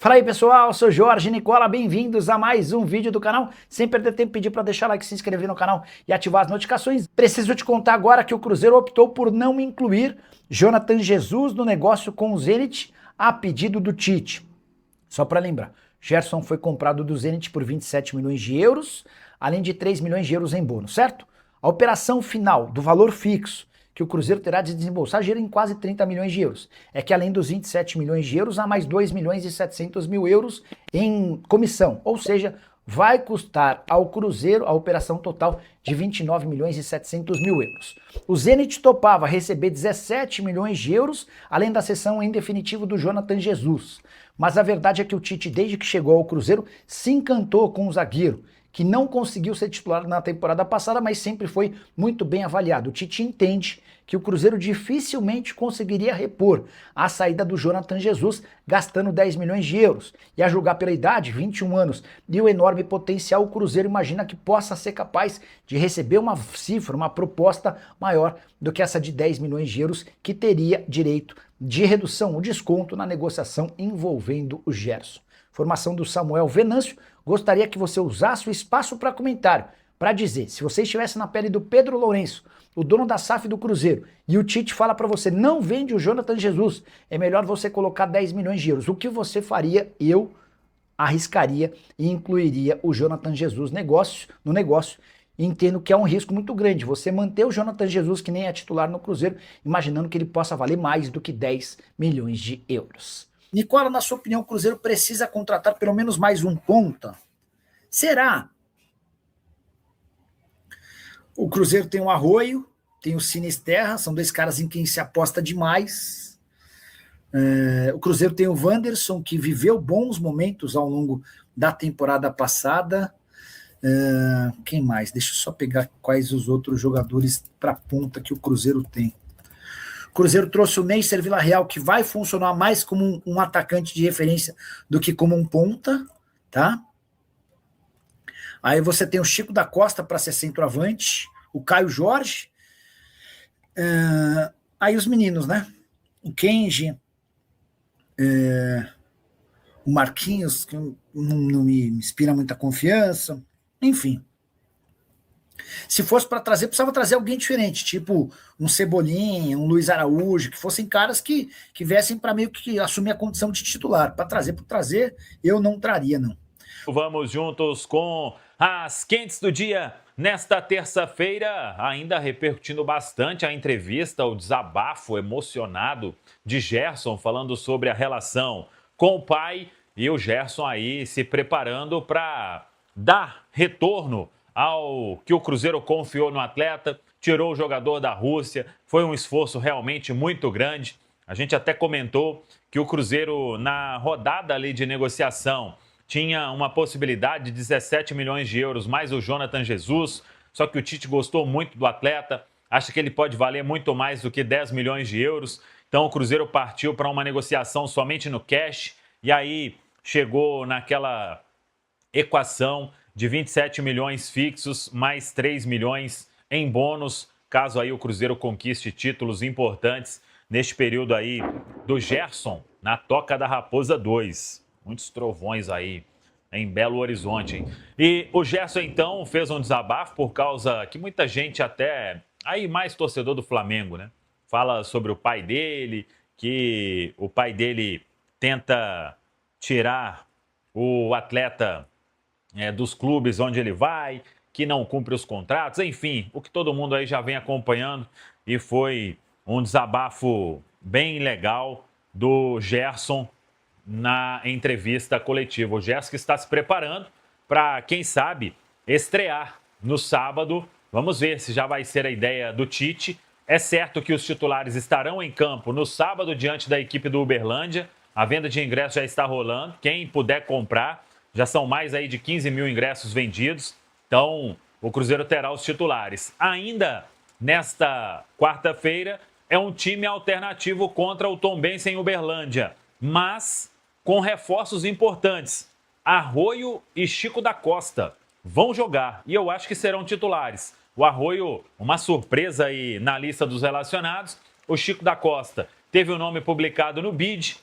Fala aí pessoal, sou Jorge Nicola, bem-vindos a mais um vídeo do canal. Sem perder tempo, pedir para deixar like, se inscrever no canal e ativar as notificações. Preciso te contar agora que o Cruzeiro optou por não incluir Jonathan Jesus no negócio com o Zenit a pedido do Tite. Só para lembrar, Gerson foi comprado do Zenit por 27 milhões de euros, além de 3 milhões de euros em bônus, certo? A operação final do valor fixo que o Cruzeiro terá de desembolsar gira em quase 30 milhões de euros. É que além dos 27 milhões de euros, há mais 2 milhões e 700 mil euros em comissão. Ou seja, vai custar ao Cruzeiro a operação total de 29 milhões e 700 mil euros. O Zenit topava receber 17 milhões de euros, além da cessão em definitivo do Jonathan Jesus. Mas a verdade é que o Tite, desde que chegou ao Cruzeiro, se encantou com o zagueiro, que não conseguiu ser titular na temporada passada, mas sempre foi muito bem avaliado. O Tite entende que o Cruzeiro dificilmente conseguiria repor a saída do Jonathan Jesus, gastando 10 milhões de euros. E a julgar pela idade, 21 anos, e o enorme potencial, o Cruzeiro imagina que possa ser capaz de receber uma cifra, uma proposta maior do que essa de 10 milhões de euros, que teria direito de redução, o desconto na negociação envolvendo o Gerson. Formação do Samuel Venâncio. Gostaria que você usasse o espaço para comentário, para dizer, se você estivesse na pele do Pedro Lourenço, o dono da SAF do Cruzeiro, e o Tite fala para você, não vende o Jonathan Jesus, é melhor você colocar 10 milhões de euros. O que você faria? Eu arriscaria e incluiria o Jonathan Jesus no negócio. Entendo que é um risco muito grande você manter o Jonathan Jesus, que nem é titular no Cruzeiro, imaginando que ele possa valer mais do que 10 milhões de euros. Nicola, na sua opinião, o Cruzeiro precisa contratar pelo menos mais um ponta? Será? O Cruzeiro tem o Arroio, tem o Sinisterra, são dois caras em quem se aposta demais. O Cruzeiro tem o Wanderson, que viveu bons momentos ao longo da temporada passada. Quem mais? Deixa eu só pegar quais os outros jogadores para ponta que o Cruzeiro tem. O Cruzeiro trouxe o Neisser Villarreal, que vai funcionar mais como um atacante de referência do que como um ponta, tá? Aí você tem o Chico da Costa para ser centroavante, o Caio Jorge, aí os meninos, né? O Kenji, o Marquinhos, que não me inspira muita confiança, enfim. Se fosse para trazer, precisava trazer alguém diferente, tipo um Cebolinha, um Luiz Araújo, que fossem caras que viessem para meio que assumir a condição de titular. Para trazer, eu não traria, não. Vamos juntos com as quentes do dia. Nesta terça-feira, ainda repercutindo bastante a entrevista, o desabafo emocionado de Gerson, falando sobre a relação com o pai, e o Gerson aí se preparando para dar retorno ao que o Cruzeiro confiou no atleta, tirou o jogador da Rússia, foi um esforço realmente muito grande. A gente até comentou que o Cruzeiro, na rodada ali de negociação, tinha uma possibilidade de 17 milhões de euros mais o Jonathan Jesus, só que o Tite gostou muito do atleta, acha que ele pode valer muito mais do que 10 milhões de euros, então o Cruzeiro partiu para uma negociação somente no cash, e aí chegou naquela equação de 27 milhões fixos, mais 3 milhões em bônus, caso aí o Cruzeiro conquiste títulos importantes neste período aí do Gerson, na Toca da Raposa 2. Muitos trovões aí em Belo Horizonte, hein? E o Gerson, então, fez um desabafo por causa que muita gente até, aí mais torcedor do Flamengo, né? Fala sobre o pai dele, que o pai dele tenta tirar o atleta dos clubes onde ele vai, que não cumpre os contratos, enfim, o que todo mundo aí já vem acompanhando, e foi um desabafo bem legal do Gerson na entrevista coletiva. O Gerson que está se preparando para, quem sabe, estrear no sábado. Vamos ver se já vai ser a ideia do Tite. É certo que os titulares estarão em campo no sábado diante da equipe do Uberlândia. A venda de ingressos já está rolando. Quem puder comprar, já são mais aí de 15 mil ingressos vendidos. Então, o Cruzeiro terá os titulares. Ainda nesta quarta-feira, é um time alternativo contra o Tombense em Uberlândia, mas com reforços importantes. Arroio e Chico da Costa vão jogar e eu acho que serão titulares. O Arroio, uma surpresa aí na lista dos relacionados. O Chico da Costa teve o nome publicado no BID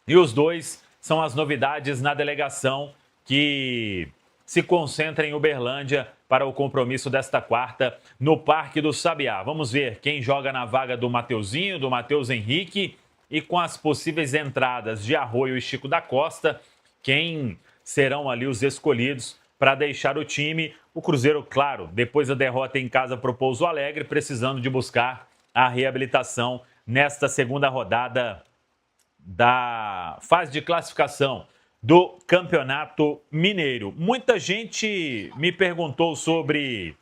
e os dois são as novidades na delegação que se concentra em Uberlândia para o compromisso desta quarta no Parque do Sabiá. Vamos ver quem joga na vaga do Mateuzinho, do Matheus Henrique, e com as possíveis entradas de Arroio e Chico da Costa, quem serão ali os escolhidos para deixar o time. O Cruzeiro, claro, depois da derrota em casa para o Pouso Alegre, precisando de buscar a reabilitação nesta segunda rodada da fase de classificação do Campeonato Mineiro. Muita gente me perguntou sobre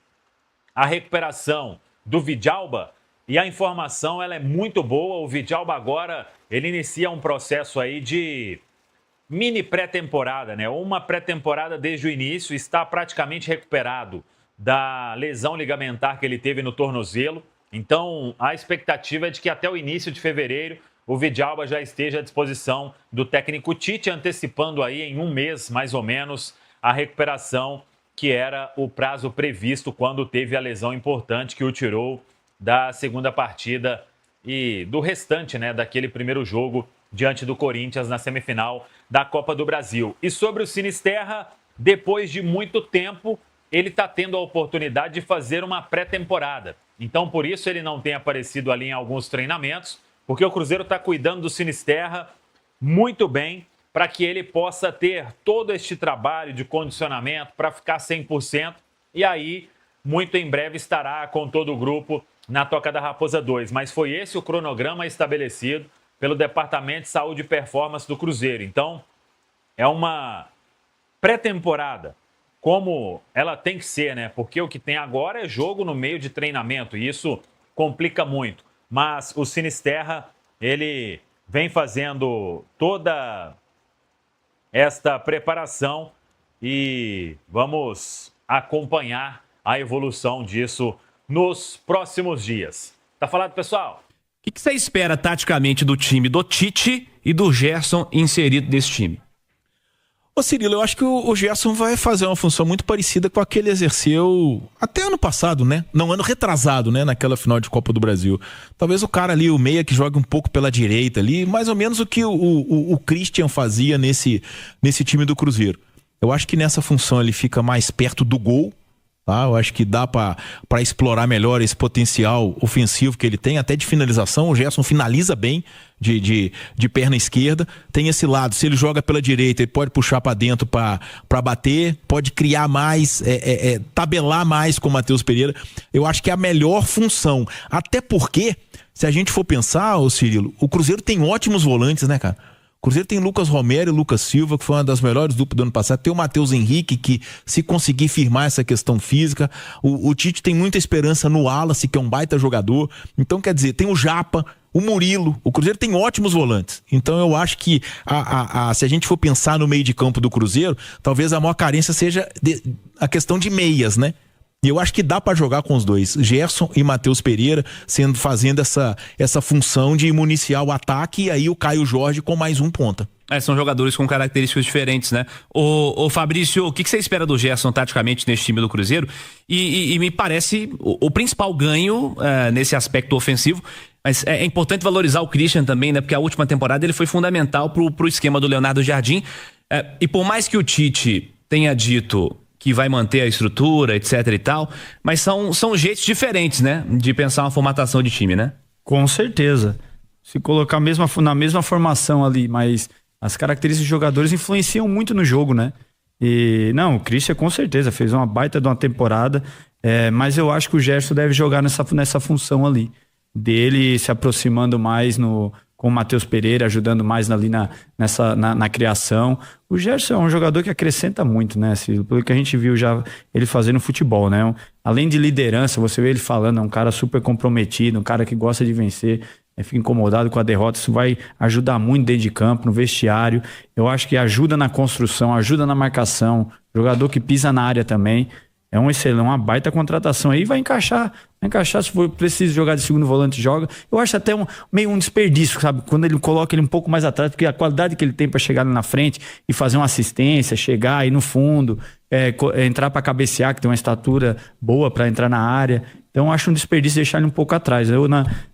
a recuperação do Vidalba e a informação ela é muito boa. O Vidalba agora ele inicia um processo aí de mini pré-temporada, né? Uma pré-temporada desde o início, está praticamente recuperado da lesão ligamentar que ele teve no tornozelo. Então, a expectativa é de que até o início de fevereiro o Vidalba já esteja à disposição do técnico Tite, antecipando aí em um mês, mais ou menos, a recuperação, que era o prazo previsto quando teve a lesão importante que o tirou da segunda partida e do restante, né, daquele primeiro jogo diante do Corinthians na semifinal da Copa do Brasil. E sobre o Sinisterra, depois de muito tempo, ele está tendo a oportunidade de fazer uma pré-temporada. Então, por isso, ele não tem aparecido ali em alguns treinamentos, porque o Cruzeiro está cuidando do Sinisterra muito bem para que ele possa ter todo este trabalho de condicionamento para ficar 100%. E aí, muito em breve, estará com todo o grupo na Toca da Raposa 2. Mas foi esse o cronograma estabelecido pelo Departamento de Saúde e Performance do Cruzeiro. Então, é uma pré-temporada, como ela tem que ser, né? Porque o que tem agora é jogo no meio de treinamento e isso complica muito. Mas o Sinisterra, ele vem fazendo toda esta preparação e vamos acompanhar a evolução disso nos próximos dias. Tá falado, pessoal? O que você espera taticamente do time do Tite e do Gerson inserido nesse time? Ô Cirilo, eu acho que o Gerson vai fazer uma função muito parecida com a que ele exerceu até ano passado, né? Não, ano retrasado, né? Naquela final de Copa do Brasil. Talvez o cara ali, o meia que joga um pouco pela direita ali, mais ou menos o que o Christian fazia nesse time do Cruzeiro. Eu acho que nessa função ele fica mais perto do gol, tá? Eu acho que dá para explorar melhor esse potencial ofensivo que ele tem, até de finalização. O Gerson finaliza bem de perna esquerda. Tem esse lado, se ele joga pela direita, ele pode puxar para dentro para bater, pode criar mais, tabelar mais com o Matheus Pereira. Eu acho que é a melhor função. Até porque, se a gente for pensar, ô Cirilo, o Cruzeiro tem ótimos volantes, né, cara? O Cruzeiro tem Lucas Romero e Lucas Silva, que foi uma das melhores duplas do ano passado. Tem o Matheus Henrique, que se conseguir firmar essa questão física. O Tite tem muita esperança no Wallace, que é um baita jogador. Então, quer dizer, tem o Japa, o Murilo. O Cruzeiro tem ótimos volantes. Então, eu acho que se a gente for pensar no meio de campo do Cruzeiro, talvez a maior carência seja a questão de meias, né? E eu acho que dá para jogar com os dois, Gerson e Matheus Pereira, fazendo essa função de municiar o ataque, e aí o Caio Jorge com mais um ponta. São jogadores com características diferentes, né? Ô Fabrício, o que você espera do Gerson taticamente nesse time do Cruzeiro? E me parece o principal ganho nesse aspecto ofensivo, mas é importante valorizar o Christian também, né? Porque a última temporada ele foi fundamental pro esquema do Leonardo Jardim, e por mais que o Tite tenha dito que vai manter a estrutura, etc e tal, mas são jeitos diferentes, né, de pensar uma formatação de time, né? Com certeza. Se colocar na mesma formação ali, mas as características dos jogadores influenciam muito no jogo, né? E não, o Christian com certeza fez uma baita de uma temporada, mas eu acho que o Gerson deve jogar nessa função ali, dele se aproximando mais com o Matheus Pereira, ajudando mais ali na criação. O Gerson é um jogador que acrescenta muito, né? Pelo que a gente viu já ele fazendo futebol, né? Além de liderança, você vê ele falando, é um cara super comprometido, um cara que gosta de vencer, fica incomodado com a derrota. Isso vai ajudar muito dentro de campo, no vestiário. Eu acho que ajuda na construção, ajuda na marcação. Jogador que pisa na área também. É uma baita contratação aí, vai encaixar se for preciso jogar de segundo volante, joga. Eu acho até meio um desperdício, sabe? Quando ele coloca ele um pouco mais atrás, porque a qualidade que ele tem para chegar ali na frente e fazer uma assistência, chegar aí no fundo, entrar para cabecear, que tem uma estatura boa para entrar na área. Então eu acho um desperdício deixar ele um pouco atrás.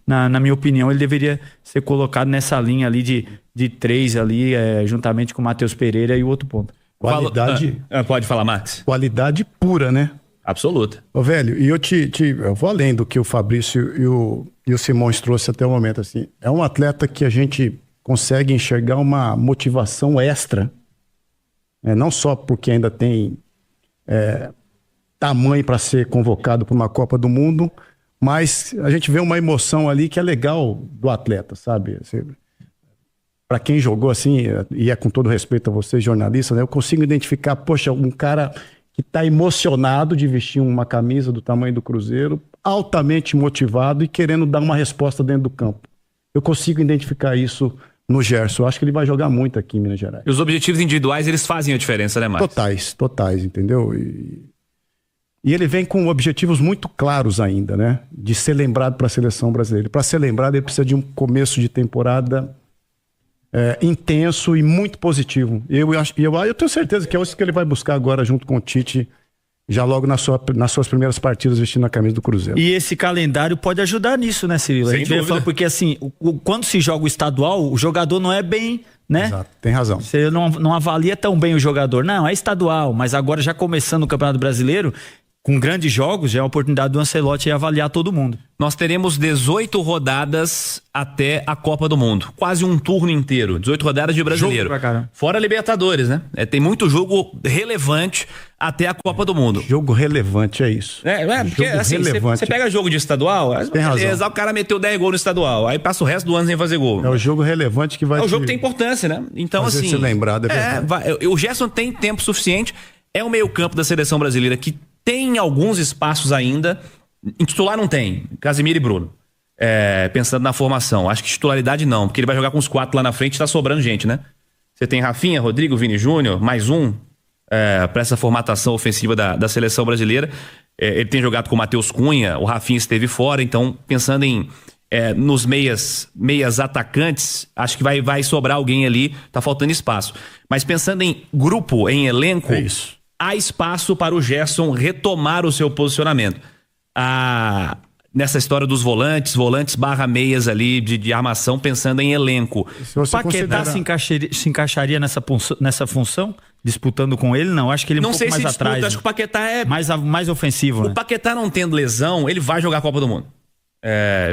Na minha opinião, ele deveria ser colocado nessa linha ali de 3 ali, juntamente com o Matheus Pereira e o outro ponto. Qualidade. Pode falar, Max. Qualidade pura, né? Absoluta. Ô, velho, e eu vou além do que o Fabrício e o Simões trouxe até o momento, assim. É um atleta que a gente consegue enxergar uma motivação extra, né? Não só porque ainda tem tamanho para ser convocado para uma Copa do Mundo, mas a gente vê uma emoção ali que é legal do atleta, sabe? Para quem jogou assim, e é com todo respeito a vocês, jornalistas, né, eu consigo identificar, poxa, um cara que está emocionado de vestir uma camisa do tamanho do Cruzeiro, altamente motivado e querendo dar uma resposta dentro do campo. Eu consigo identificar isso no Gerson. Eu acho que ele vai jogar muito aqui em Minas Gerais. E os objetivos individuais, eles fazem a diferença, né, Marcos? Totais, entendeu? E ele vem com objetivos muito claros ainda, né? De ser lembrado para a seleção brasileira. Para ser lembrado, ele precisa de um começo de temporada intenso e muito positivo. Eu tenho certeza que é isso que ele vai buscar agora junto com o Tite, já logo nas suas primeiras partidas vestindo a camisa do Cruzeiro. E esse calendário pode ajudar nisso, né, Cirilo? Sem a gente veio falando porque assim, quando se joga o estadual, o jogador não é bem, né? Exato, tem razão. Você não avalia tão bem o jogador. Não, é estadual, mas agora já começando o Campeonato Brasileiro, com grandes jogos, já é a oportunidade do Ancelotti avaliar todo mundo. Nós teremos 18 rodadas até a Copa do Mundo. Quase um turno inteiro. 18 rodadas de brasileiro. Jogo pra caramba. Fora a Libertadores, né? Tem muito jogo relevante até a Copa do Mundo. Jogo relevante, é isso. Porque Jogo assim, relevante. você pega jogo de estadual, Tem razão. beleza, o cara meteu 10 gols no estadual, aí passa o resto do ano sem fazer gol. É o jogo relevante que vai o jogo tem importância, né? Então, fazer assim. ser lembrado, é verdade. O Gerson tem tempo suficiente, é o meio-campo da seleção brasileira que tem alguns espaços ainda. Em titular não tem, Casemiro e Bruno. Pensando na formação. Acho que titularidade não, porque ele vai jogar com os 4 lá na frente e tá sobrando gente, né? Você tem Rafinha, Rodrigo, Vini Júnior, mais um para essa formatação ofensiva da seleção brasileira. Ele tem jogado com o Matheus Cunha, o Rafinha esteve fora, então pensando nos meias atacantes, acho que vai sobrar alguém ali, tá faltando espaço. Mas pensando em grupo, em elenco, É isso. há espaço para o Gerson retomar o seu posicionamento. Nessa história dos volantes barra meias ali de armação, pensando em elenco. Se você Paquetá se encaixaria nessa função? Disputando com ele? Não, acho que ele Não um pouco sei mais se disputa, atrás. acho que o Paquetá é... mais ofensivo, O né? Paquetá não tendo lesão, ele vai jogar a Copa do Mundo.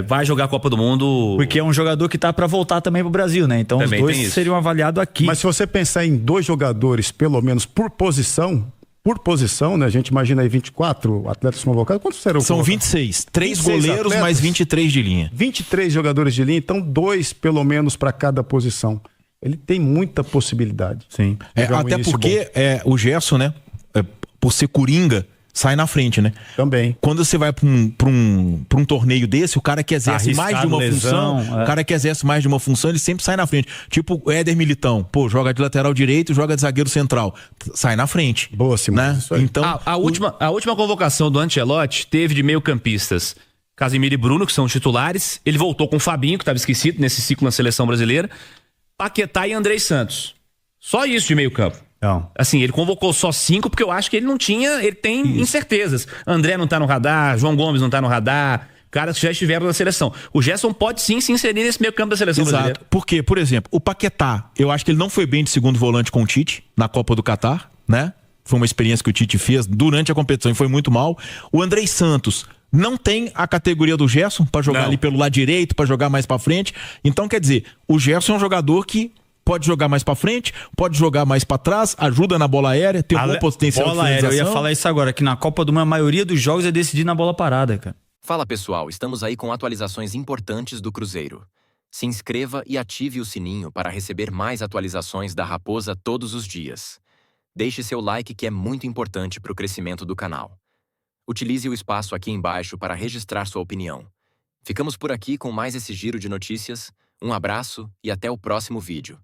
Vai jogar a Copa do Mundo... Porque é um jogador que tá pra voltar também pro Brasil, né? Então Também os dois tem isso. seriam avaliados aqui. Mas se você pensar em 2 jogadores, pelo menos por posição, né? A gente imagina aí 24 atletas convocados. Quantos serão São convocados? 26. 3 26 goleiros atletas? mais 23 de linha. 23 jogadores de linha, então 2 pelo menos para cada posição. Ele tem muita possibilidade. Sim. Jogar um Até início porque o Gerson, né? Por ser coringa, sai na frente, né? Também. Quando você vai pra um torneio desse, o cara que exerce mais de uma lesão, função, o cara que exerce mais de uma função, ele sempre sai na frente. Tipo o Éder Militão, joga de lateral direito, joga de zagueiro central, sai na frente. Boa, Simão. Né? Isso aí. Então, A última convocação do Ancelotti teve de meio-campistas Casemiro e Bruno, que são titulares. Ele voltou com o Fabinho, que estava esquecido nesse ciclo na seleção brasileira. Paquetá e Andrei Santos. Só isso de meio-campo. Não. Assim, ele convocou só 5 porque eu acho que ele não tinha, ele tem incertezas. André não tá no radar, João Gomes não tá no radar, caras que já estiveram na seleção. O Gerson pode sim se inserir nesse meio campo da seleção brasileira. Porque, por exemplo, o Paquetá, eu acho que ele não foi bem de segundo volante com o Tite na Copa do Catar, né? Foi uma experiência que o Tite fez durante a competição e foi muito mal. O Andrei Santos não tem a categoria do Gerson para jogar ali pelo lado direito, para jogar mais para frente. Então, quer dizer, o Gerson é um jogador que pode jogar mais pra frente, pode jogar mais pra trás, ajuda na bola aérea, tem um bom potencial bola de aérea, finalização. eu ia falar isso agora, que na Copa do Mundo a maioria dos jogos é decidido na bola parada, cara. Fala pessoal, estamos aí com atualizações importantes do Cruzeiro. Se inscreva e ative o sininho para receber mais atualizações da Raposa todos os dias. Deixe seu like que é muito importante para o crescimento do canal. Utilize o espaço aqui embaixo para registrar sua opinião. Ficamos por aqui com mais esse giro de notícias. Um abraço e até o próximo vídeo.